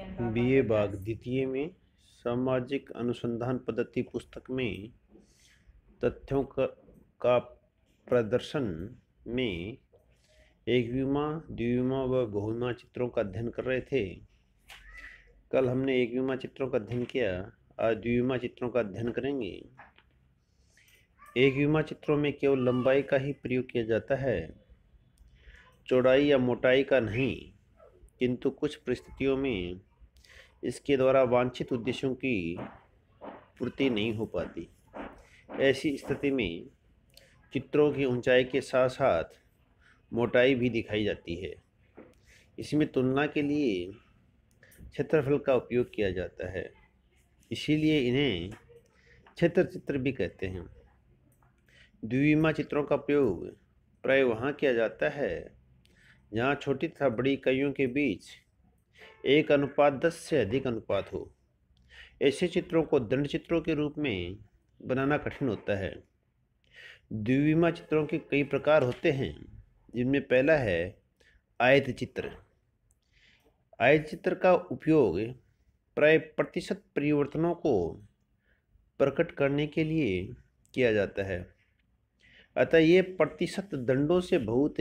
BA भाग द्वितीय में सामाजिक अनुसंधान पद्धति पुस्तक में तथ्यों का प्रदर्शन में एकविमा, द्विविमा व बहुविमा चित्रों का अध्ययन कर रहे थे। कल हमने एकविमा चित्रों का अध्ययन किया, आज द्विविमा चित्रों का अध्ययन करेंगे। एकविमा चित्रों में केवल लंबाई का ही प्रयोग किया जाता है, चौड़ाई या मोटाई का नहीं, किंतु कुछ परिस्थितियों में इसके द्वारा वांछित उद्देश्यों की पूर्ति नहीं हो पाती। ऐसी स्थिति में चित्रों की ऊंचाई के साथ साथ मोटाई भी दिखाई जाती है। इसमें तुलना के लिए क्षेत्रफल का उपयोग किया जाता है, इसीलिए इन्हें क्षेत्र चित्र भी कहते हैं। द्विविमा चित्रों का प्रयोग प्राय वहाँ किया जाता है जहाँ छोटी तथा बड़ी इकाइयों के बीच 1:10 से अधिक अनुपात हो। ऐसे चित्रों को दंड चित्रों के रूप में बनाना कठिन होता है। द्विविमा चित्रों के कई प्रकार होते हैं, जिनमें पहला है आयत चित्र। आयत चित्र का उपयोग प्राय प्रतिशत परिवर्तनों को प्रकट करने के लिए किया जाता है, अतः ये प्रतिशत दंडों से बहुत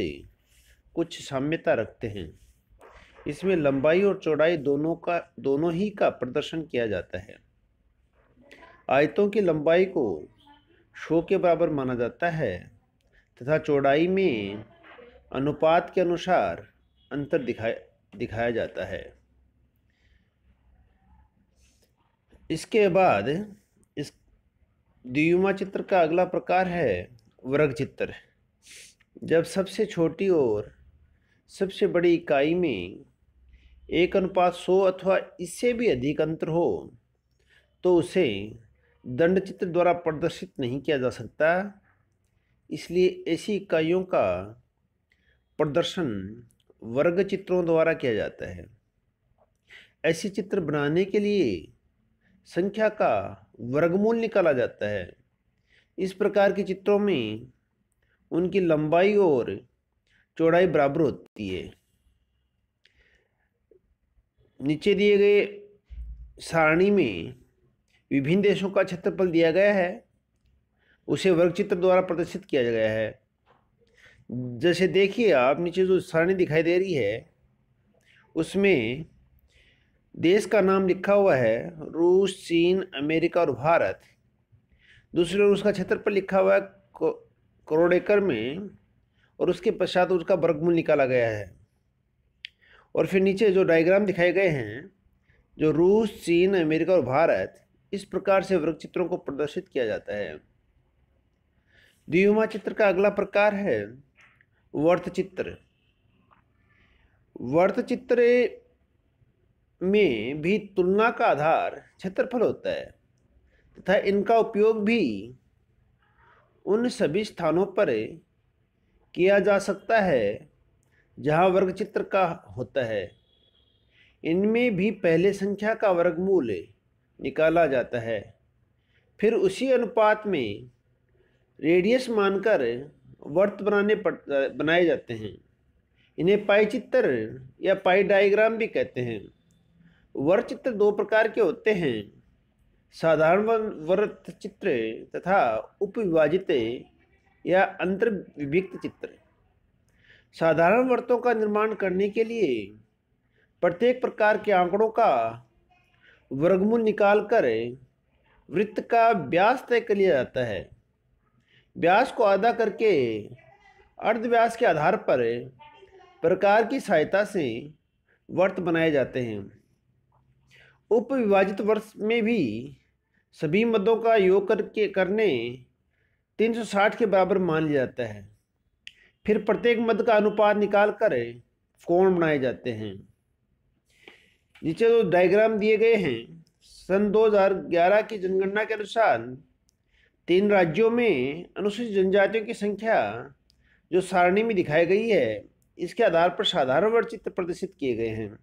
कुछ साम्यता रखते हैं। इसमें लंबाई और चौड़ाई दोनों ही का प्रदर्शन किया जाता है। आयतों की लंबाई को 100 के बराबर माना जाता है तथा चौड़ाई में अनुपात के अनुसार अंतर दिखाया जाता है। इसके बाद इस द्विविमा चित्र का अगला प्रकार है वर्ग चित्र। जब सबसे छोटी और सबसे बड़ी इकाई में 1:100 अथवा इससे भी अधिक अंतर हो तो उसे दंड चित्र द्वारा प्रदर्शित नहीं किया जा सकता। इसलिए ऐसी इकाइयों का प्रदर्शन वर्ग चित्रों द्वारा किया जाता है। ऐसे चित्र बनाने के लिए संख्या का वर्गमूल निकाला जाता है। इस प्रकार के चित्रों में उनकी लंबाई और चौड़ाई बराबर होती है। नीचे दिए गए सारणी में विभिन्न देशों का क्षेत्रफल दिया गया है, उसे वर्ग चित्र द्वारा प्रदर्शित किया गया है। जैसे देखिए आप, नीचे जो सारणी दिखाई दे रही है उसमें देश का नाम लिखा हुआ है रूस, चीन, अमेरिका और भारत। दूसरी ओर उसका क्षेत्रफल लिखा हुआ है करोड़ एकड़ में और उसके पश्चात उसका वर्गमूल निकाला गया है। और फिर नीचे जो डायग्राम दिखाए गए हैं, जो रूस, चीन, अमेरिका और भारत, इस प्रकार से वर्ग चित्रों को प्रदर्शित किया जाता है। द्विविमा चित्र का अगला प्रकार है वर्त चित्र। वर्त चित्र में भी तुलना का आधार क्षेत्रफल होता है तथा इनका उपयोग भी उन सभी स्थानों पर किया जा सकता है जहां वर्ग चित्र का होता है। इनमें भी पहले संख्या का वर्गमूल निकाला जाता है, फिर उसी अनुपात में रेडियस मानकर वर्त बनाए जाते हैं। इन्हें पाई चित्र या पाई डायग्राम भी कहते हैं। वर्त चित्र दो प्रकार के होते हैं, साधारण वर्त चित्र तथा उपविभाजित या अंतर्विभक्त चित्र। साधारण वर्तों का निर्माण करने के लिए प्रत्येक प्रकार के आंकड़ों का वर्गमूल निकालकर वृत्त का व्यास तय कर लिया जाता है। व्यास को आधा करके अर्धव्यास के आधार पर प्रकार की सहायता से वर्त बनाए जाते हैं। उपविभाजित वर्त में भी सभी मदों का योग करने 360 के बराबर मान लिया जाता है। फिर प्रत्येक मद का अनुपात निकालकर कोण बनाए जाते हैं। नीचे जो डायग्राम दिए गए हैं, सन 2011 की जनगणना के अनुसार 3 राज्यों में अनुसूचित जनजातियों की संख्या जो सारणी में दिखाई गई है, इसके आधार पर साधारण वर्ग चित्र प्रदर्शित किए गए हैं।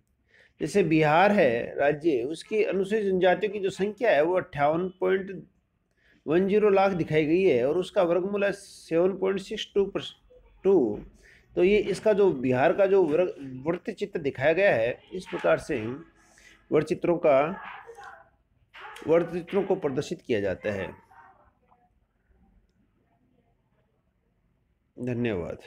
जैसे बिहार है राज्य, उसकी अनुसूचित जनजातियों की जो संख्या है वो 58.10 लाख दिखाई गई है और उसका वर्गमूल है 7.62। तो ये इसका जो बिहार का जो वृत्त चित्र दिखाया गया है, इस प्रकार से वर्णचित्रों को प्रदर्शित किया जाता है। धन्यवाद।